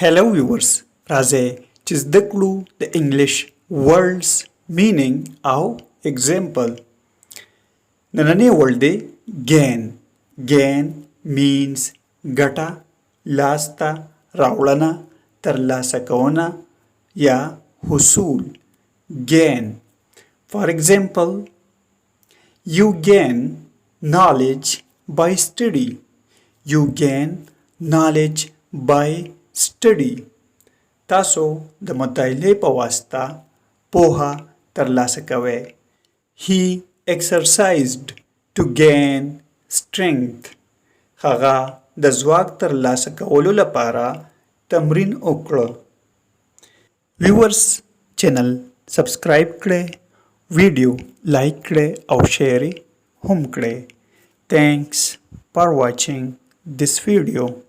Hello viewers, راځئ چې زده کړو د انګلیش words meaning او example. نننی ورډ دی gain. Gain means ګټه، لاسته راوړنه، ترلاسه کونه یا حصول. Gain. For example, you gain knowledge by study. You gain knowledge by study. تاسو د مطالعې په واسطه پوهه ترلاسه کوئ. He exercised to gain strength. هغه د ځواک ترلاسه کولو لپاره تمرین وکړ. ویورز چینل سبسکرایب کړئ، ویډیو لایک کړئ او شیر هم کړئ. Thanks for watching this video.